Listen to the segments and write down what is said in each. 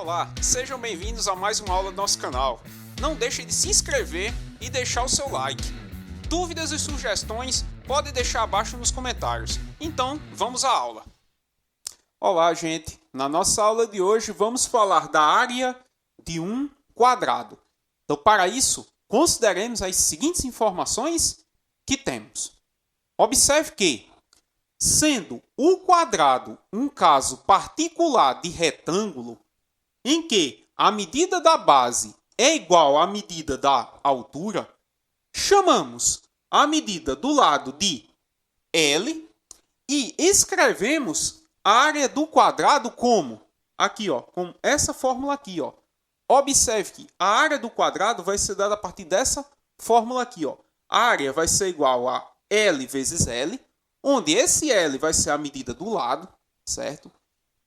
Olá, sejam bem-vindos a mais uma aula do nosso canal. Não deixe de se inscrever e deixar o seu like. Dúvidas e sugestões pode deixar abaixo nos comentários. Então, vamos à aula. Olá, gente. Na nossa aula de hoje vamos falar da área de um quadrado. Então, para isso, consideremos as seguintes informações que temos. Observe que, sendo o quadrado um caso particular de retângulo, em que a medida da base é igual à medida da altura, chamamos a medida do lado de L e escrevemos a área do quadrado como, aqui, ó, com essa fórmula aqui, ó. Observe que a área do quadrado vai ser dada a partir dessa fórmula aqui, ó. A área vai ser igual a L vezes L, onde esse L vai ser a medida do lado, certo?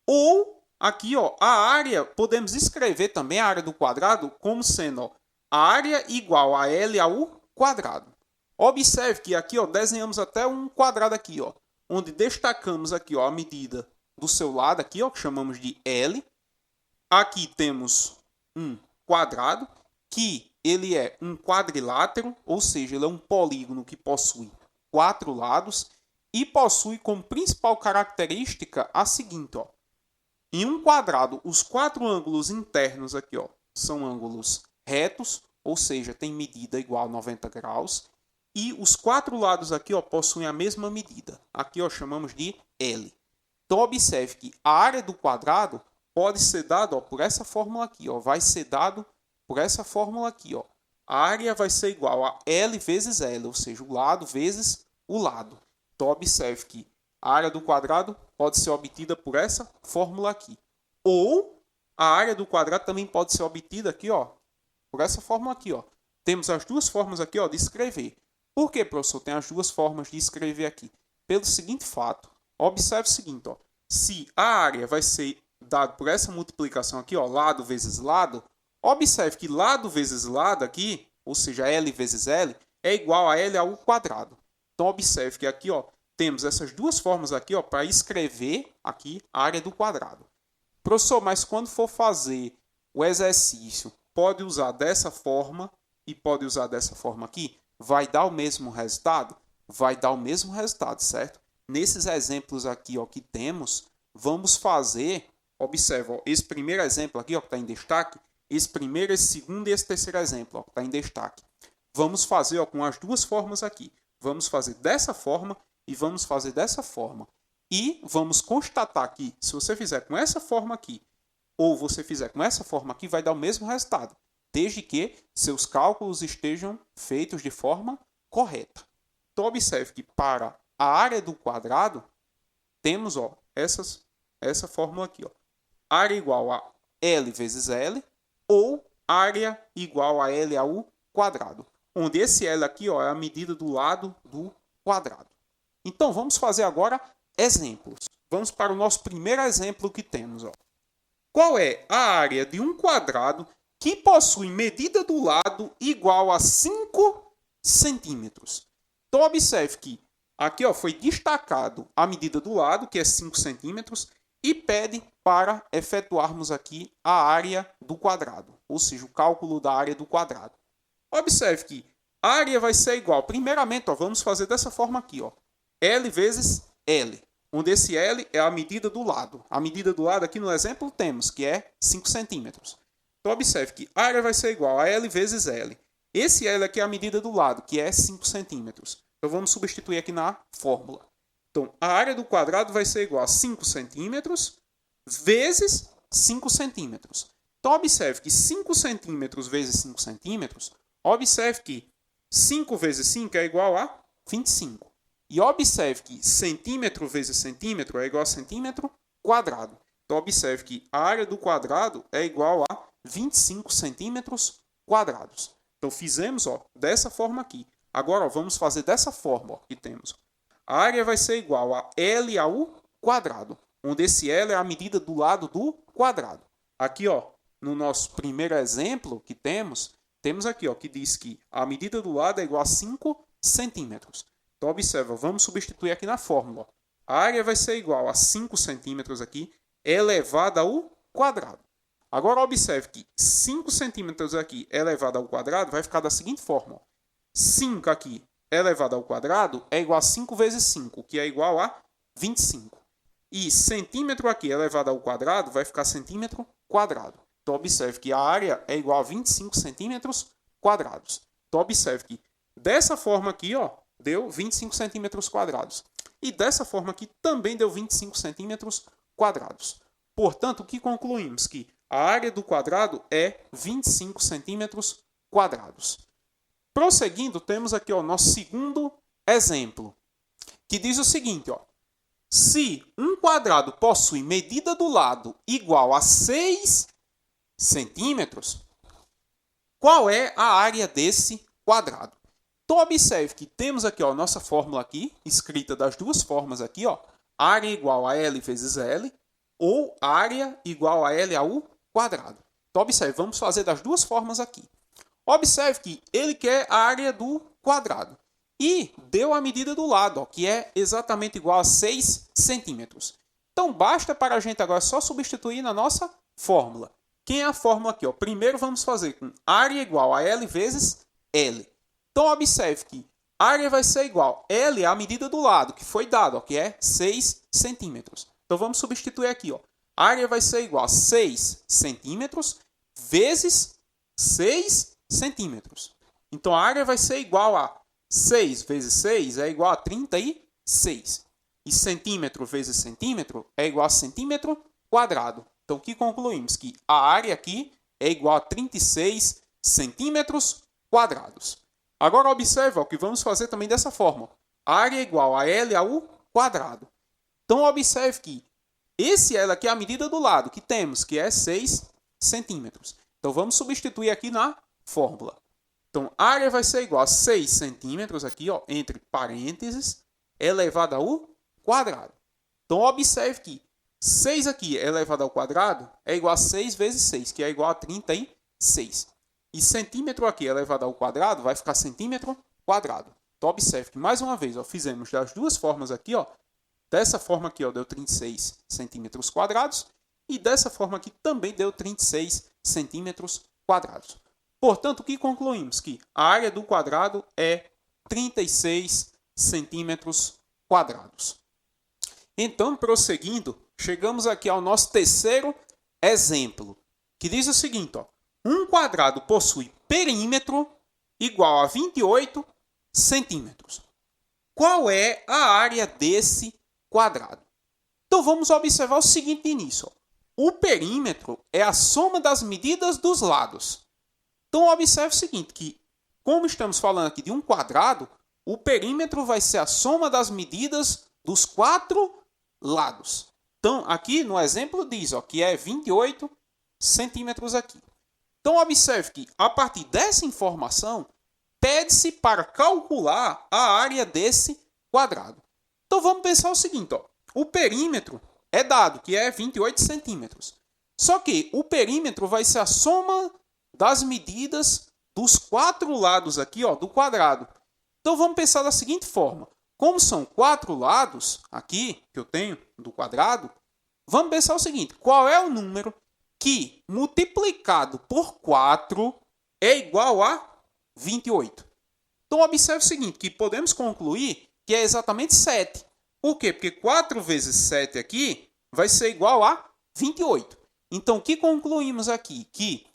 Ou, aqui, ó, a área, podemos escrever também a área do quadrado como sendo, ó, a área igual a L ao quadrado. Observe que aqui, ó, desenhamos até um quadrado aqui, ó, onde destacamos aqui, ó, a medida do seu lado aqui, ó, que chamamos de L. Aqui temos um quadrado, que ele é um quadrilátero, ou seja, ele é um polígono que possui 4 lados e possui como principal característica a seguinte, ó. Em um quadrado, os 4 ângulos internos aqui, ó, são ângulos retos, ou seja, tem medida igual a 90 graus. E os 4 lados aqui, ó, possuem a mesma medida. Aqui, ó, chamamos de L. Então, observe que a área do quadrado pode ser dada, ó, por essa fórmula aqui, ó, vai ser dado por essa fórmula aqui, ó. A área vai ser igual a L vezes L, ou seja, o lado vezes o lado. Então, observe que a área do quadrado pode ser obtida por essa fórmula aqui. Ou a área do quadrado também pode ser obtida aqui, ó, por essa fórmula aqui, ó. Temos as duas formas aqui, ó, de escrever. Por que, professor, tem as duas formas de escrever aqui? Pelo seguinte fato. Observe o seguinte, ó. Se a área vai ser dada por essa multiplicação aqui, ó, lado vezes lado, observe que lado vezes lado aqui, ou seja, L vezes L, é igual a L ao quadrado. Então, observe que aqui, ó, temos essas duas formas aqui, ó, para escrever aqui a área do quadrado. Professor, mas quando for fazer o exercício, pode usar dessa forma e pode usar dessa forma aqui? Vai dar o mesmo resultado? Vai dar o mesmo resultado, certo? Nesses exemplos aqui, ó, que temos, vamos fazer, observe, ó, esse primeiro exemplo aqui, ó, que está em destaque, esse primeiro, esse segundo e esse terceiro exemplo, ó, que está em destaque. Vamos fazer, ó, com as duas formas aqui. Vamos fazer dessa forma e vamos fazer dessa forma. E vamos constatar que, se você fizer com essa forma aqui, ou você fizer com essa forma aqui, vai dar o mesmo resultado, desde que seus cálculos estejam feitos de forma correta. Então, observe que para a área do quadrado, temos, ó, essa fórmula aqui, ó. Área igual a L vezes L, ou área igual a L ao quadrado, onde esse L aqui, ó, é a medida do lado do quadrado. Então, vamos fazer agora exemplos. Vamos para o nosso primeiro exemplo que temos, ó. Qual é a área de um quadrado que possui medida do lado igual a 5 centímetros? Então, observe que aqui, ó, foi destacado a medida do lado, que é 5 centímetros, e pede para efetuarmos aqui a área do quadrado, ou seja, o cálculo da área do quadrado. Observe que a área vai ser igual, primeiramente, ó, vamos fazer dessa forma aqui, ó, L vezes L, onde esse L é a medida do lado. A medida do lado aqui no exemplo temos, que é 5 centímetros. Então, observe que a área vai ser igual a L vezes L. Esse L aqui é a medida do lado, que é 5 centímetros. Então, vamos substituir aqui na fórmula. Então, a área do quadrado vai ser igual a 5 centímetros vezes 5 centímetros. Então, observe que 5 centímetros vezes 5 centímetros, observe que 5 vezes 5 é igual a 25. E observe que centímetro vezes centímetro é igual a centímetro quadrado. Então, observe que a área do quadrado é igual a 25 centímetros quadrados. Então, fizemos, ó, dessa forma aqui. Agora, ó, vamos fazer dessa forma, ó, que temos. A área vai ser igual a L ao quadrado, onde esse L é a medida do lado do quadrado. Aqui, ó, no nosso primeiro exemplo que temos aqui, ó, que diz que a medida do lado é igual a 5 centímetros. Então, observa, vamos substituir aqui na fórmula. A área vai ser igual a 5 centímetros aqui, elevado ao quadrado. Agora, observe que 5 centímetros aqui elevado ao quadrado vai ficar da seguinte forma. Ó. 5 aqui elevado ao quadrado é igual a 5 vezes 5, que é igual a 25. E centímetro aqui elevado ao quadrado vai ficar centímetro quadrado. Então, observe que a área é igual a 25 centímetros quadrados. Então, observe que dessa forma aqui, ó, deu 25 centímetros quadrados. E dessa forma aqui também deu 25 centímetros quadrados. Portanto, o que concluímos? Que a área do quadrado é 25 centímetros quadrados. Prosseguindo, temos aqui o nosso segundo exemplo, que diz o seguinte, ó. Se um quadrado possui medida do lado igual a 6 centímetros, qual é a área desse quadrado? Então, observe que temos aqui a nossa fórmula aqui, escrita das duas formas aqui, ó, área igual a L vezes L, ou área igual a L ao quadrado. Então, observe, vamos fazer das duas formas aqui. Observe que ele quer a área do quadrado e deu a medida do lado, ó, que é exatamente igual a 6 centímetros. Então, basta para a gente agora só substituir na nossa fórmula. Quem é a fórmula aqui? Ó? Primeiro, vamos fazer com área igual a L vezes L. Então, observe que área vai ser igual a L a medida do lado, que foi dado, ó, que é 6 centímetros. Então, vamos substituir aqui. Ó. Área vai ser igual a 6 centímetros vezes 6 centímetros. Então, a área vai ser igual a 6 vezes 6 é igual a 36. E centímetro vezes centímetro é igual a centímetro quadrado. Então, o que concluímos? Que a área aqui é igual a 36 centímetros quadrados. Agora, observe o que vamos fazer também dessa forma. A área é igual a L ao quadrado. Então, observe que esse L aqui é a medida do lado que temos, que é 6 centímetros. Então, vamos substituir aqui na fórmula. Então, a área vai ser igual a 6 centímetros aqui, ó, entre parênteses, elevado ao quadrado. Então, observe que 6 aqui elevado ao quadrado é igual a 6 vezes 6, que é igual a 36. E centímetro aqui elevado ao quadrado vai ficar centímetro quadrado. Então, observe que, mais uma vez, ó, fizemos das duas formas aqui, ó, dessa forma aqui, ó, deu 36 centímetros quadrados. E dessa forma aqui também deu 36 centímetros quadrados. Portanto, o que concluímos? Que a área do quadrado é 36 centímetros quadrados. Então, prosseguindo, chegamos aqui ao nosso terceiro exemplo, que diz o seguinte, ó, um quadrado possui perímetro igual a 28 centímetros. Qual é a área desse quadrado? Então, vamos observar o seguinte nisso. Ó. O perímetro é a soma das medidas dos lados. Então, observe o seguinte, que como estamos falando aqui de um quadrado, o perímetro vai ser a soma das medidas dos 4 lados. Então, aqui no exemplo diz ó, que é 28 centímetros aqui. Então, observe que a partir dessa informação, pede-se para calcular a área desse quadrado. Então, vamos pensar o seguinte, ó, o perímetro é dado, que é 28 centímetros. Só que o perímetro vai ser a soma das medidas dos 4 lados aqui, ó, do quadrado. Então, vamos pensar da seguinte forma. Como são 4 lados aqui, que eu tenho, do quadrado, vamos pensar o seguinte. Qual é o número que, multiplicado por 4, é igual a 28? Então, observe o seguinte, que podemos concluir que é exatamente 7. Por quê? Porque 4 vezes 7 aqui vai ser igual a 28. Então, o que concluímos aqui? Que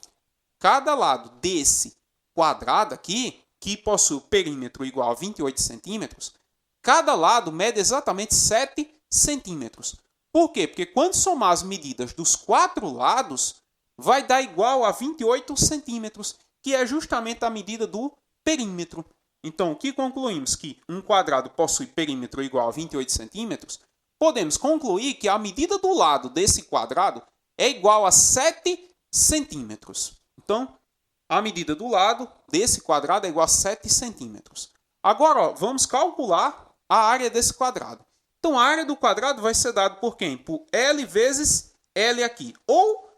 cada lado desse quadrado aqui, que possui o perímetro igual a 28 centímetros, cada lado mede exatamente 7 centímetros. Por quê? Porque quando somar as medidas dos 4 lados, vai dar igual a 28 centímetros, que é justamente a medida do perímetro. Então, o que concluímos? Que um quadrado possui perímetro igual a 28 centímetros, podemos concluir que a medida do lado desse quadrado é igual a 7 centímetros. Então, a medida do lado desse quadrado é igual a 7 centímetros. Agora, ó, vamos calcular a área desse quadrado. Então, a área do quadrado vai ser dada por quem? Por L vezes L aqui. Ou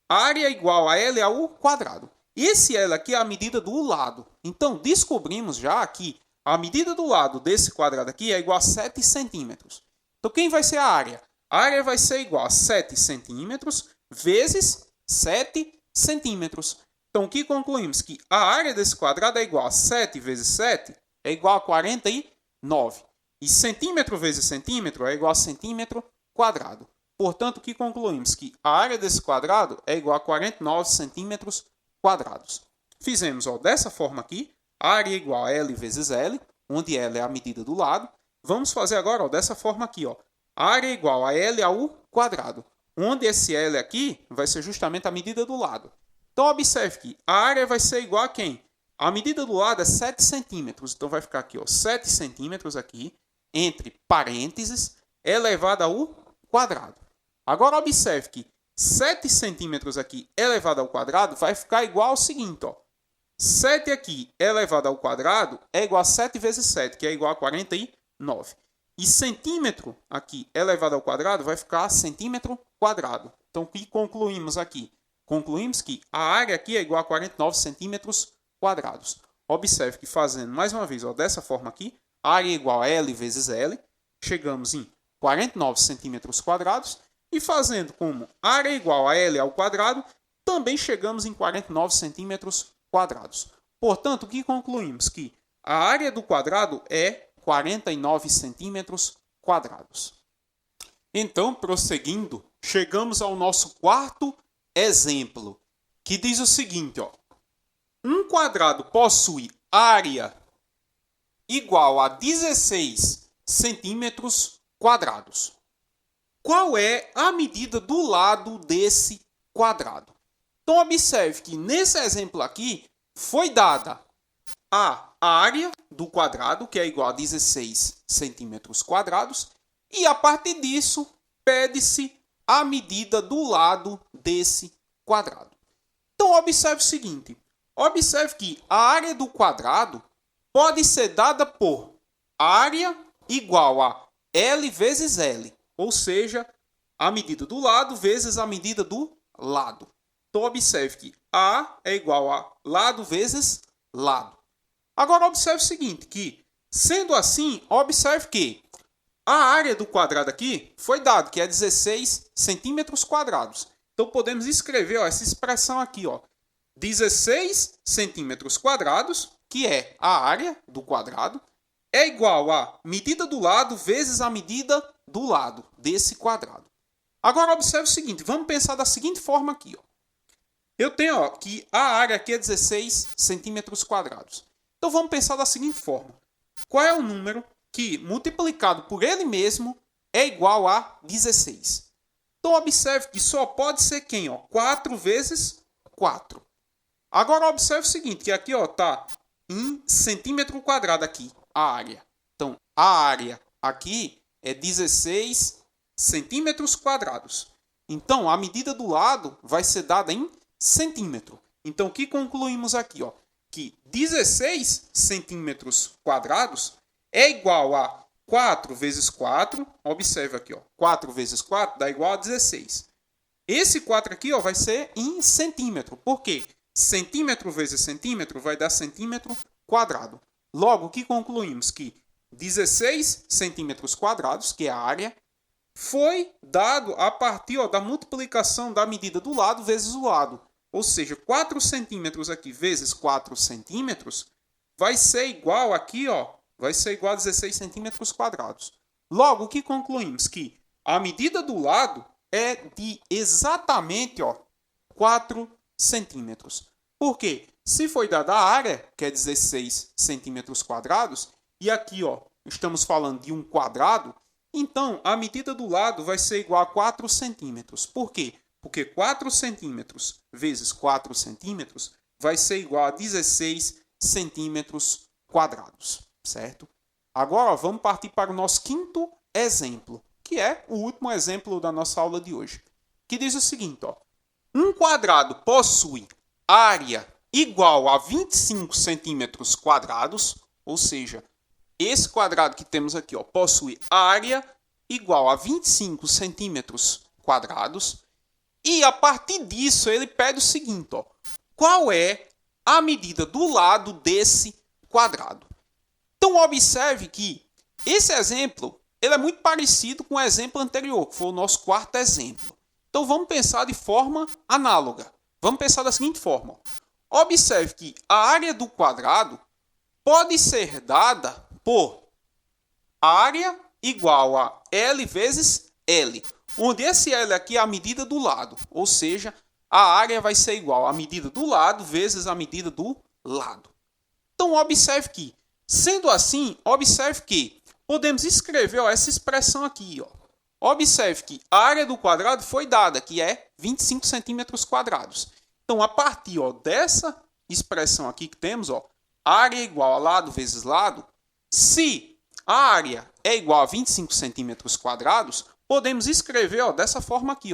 área igual a L ao quadrado. Esse L aqui é a medida do lado. Então, descobrimos já que a medida do lado desse quadrado aqui é igual a 7 centímetros. Então, quem vai ser a área? A área vai ser igual a 7 centímetros vezes 7 centímetros. Então, o que concluímos? Que a área desse quadrado é igual a 7 vezes 7 é igual a 49. E centímetro vezes centímetro é igual a centímetro quadrado. Portanto, o que concluímos? Que a área desse quadrado é igual a 49 centímetros quadrados. Fizemos dessa forma aqui. A área é igual a L vezes L, onde L é a medida do lado. Vamos fazer agora dessa forma aqui. A área é igual a L ao quadrado, onde esse L aqui vai ser justamente a medida do lado. Então, observe que a área vai ser igual a quem? A medida do lado é 7 centímetros. Então, vai ficar aqui 7 centímetros aqui, entre parênteses, elevado ao quadrado. Agora, observe que 7 centímetros aqui elevado ao quadrado vai ficar igual ao seguinte. 7 aqui elevado ao quadrado é igual a 7 vezes 7, que é igual a 49. E centímetro aqui elevado ao quadrado vai ficar centímetro quadrado. Então, o que concluímos aqui? Concluímos que a área aqui é igual a 49 centímetros quadrados. Observe que fazendo mais uma vez dessa forma aqui, a área é igual a L vezes L. Chegamos em 49 centímetros quadrados. E fazendo como a área é igual a L ao quadrado, também chegamos em 49 centímetros quadrados. Portanto, o que concluímos? Que a área do quadrado é 49 centímetros quadrados. Então, prosseguindo, chegamos ao nosso quarto exemplo, que diz o seguinte, um quadrado possui área igual a 16 centímetros quadrados. Qual é a medida do lado desse quadrado? Então, observe que nesse exemplo aqui foi dada a área do quadrado, que é igual a 16 centímetros quadrados, e a partir disso pede-se a medida do lado desse quadrado. Então, observe o seguinte. Observe que a área do quadrado pode ser dada por área igual a L vezes L, ou seja, a medida do lado vezes a medida do lado. Então, observe que A é igual a lado vezes lado. Agora, observe o seguinte, que, sendo assim, observe que a área do quadrado aqui foi dado, que é 16 centímetros quadrados. Então, podemos escrever essa expressão aqui, 16 centímetros quadrados, que é a área do quadrado, é igual a medida do lado vezes a medida do lado desse quadrado. Agora, observe o seguinte, vamos pensar da seguinte forma aqui. Eu tenho que a área aqui é 16 centímetros quadrados. Então, vamos pensar da seguinte forma. Qual é o número que, multiplicado por ele mesmo, é igual a 16? Então, observe que só pode ser quem? 4 vezes 4. Agora, observe o seguinte, que aqui está em centímetro quadrado aqui, a área. Então, a área aqui é 16 centímetros quadrados. Então, a medida do lado vai ser dada em centímetro. Então, o que concluímos aqui? Que 16 centímetros quadrados é igual a 4 vezes 4. Observe aqui, 4 vezes 4 dá igual a 16. Esse 4 aqui vai ser em centímetro. Por quê? Centímetro vezes centímetro vai dar centímetro quadrado. Logo, o que concluímos? Que 16 centímetros quadrados, que é a área, foi dado a partir da multiplicação da medida do lado vezes o lado. Ou seja, 4 centímetros aqui vezes 4 centímetros vai ser igual aqui, vai ser igual a 16 centímetros quadrados. Logo, o que concluímos? Que a medida do lado é de exatamente 4 centímetros. Por quê? Se foi dada a área, que é 16 centímetros quadrados, e aqui estamos falando de um quadrado, então a medida do lado vai ser igual a 4 centímetros. Por quê? Porque 4 centímetros vezes 4 centímetros vai ser igual a 16 centímetros quadrados, certo? Agora, vamos partir para o nosso quinto exemplo, que é o último exemplo da nossa aula de hoje, que diz o seguinte, um quadrado possui área igual a 25 centímetros quadrados, ou seja, esse quadrado que temos aqui possui área igual a 25 centímetros quadrados, e a partir disso ele pede o seguinte, qual é a medida do lado desse quadrado? Então, observe que esse exemplo ele é muito parecido com o exemplo anterior, que foi o nosso quarto exemplo. Então vamos pensar de forma análoga. Vamos pensar da seguinte forma. Observe que a área do quadrado pode ser dada por área igual a L vezes L, onde esse L aqui é a medida do lado, ou seja, a área vai ser igual à medida do lado vezes a medida do lado. Então observe que, sendo assim, observe que podemos escrever essa expressão aqui. Observe que a área do quadrado foi dada, que é 25 centímetros quadrados. Então, a partir dessa expressão aqui que temos, área igual a lado vezes lado, se a área é igual a 25 centímetros quadrados, podemos escrever dessa forma aqui.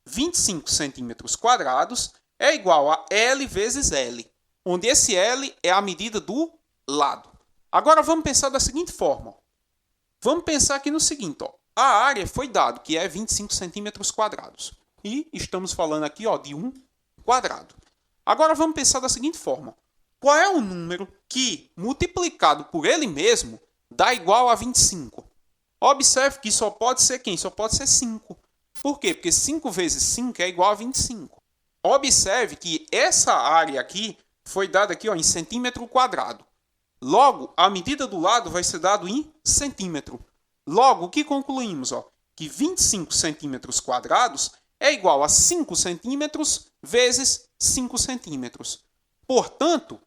25 centímetros quadrados é igual a L vezes L, onde esse L é a medida do lado. Agora vamos pensar da seguinte forma. Vamos pensar aqui no seguinte. A área foi dado, que é 25 centímetros quadrados. E estamos falando aqui de um quadrado. Agora vamos pensar da seguinte forma. Qual é o número que, multiplicado por ele mesmo, dá igual a 25? Observe que só pode ser quem? Só pode ser 5. Por quê? Porque 5 vezes 5 é igual a 25. Observe que essa área aqui foi dada aqui em centímetro quadrado. Logo, a medida do lado vai ser dado em centímetro. Logo, o que concluímos? Que 25 centímetros quadrados é igual a 5 centímetros vezes 5 centímetros. Portanto,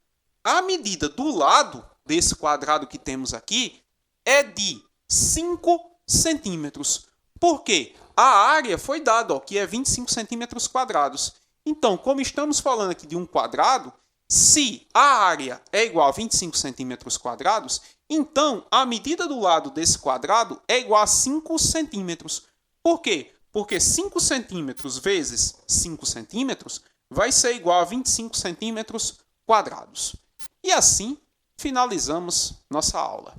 a medida do lado desse quadrado que temos aqui é de 5 centímetros. Por quê? A área foi dada, que é 25 centímetros quadrados. Então, como estamos falando aqui de um quadrado, se a área é igual a 25 centímetros quadrados, então a medida do lado desse quadrado é igual a 5 centímetros. Por quê? Porque 5 centímetros vezes 5 centímetros vai ser igual a 25 centímetros quadrados. E assim finalizamos nossa aula.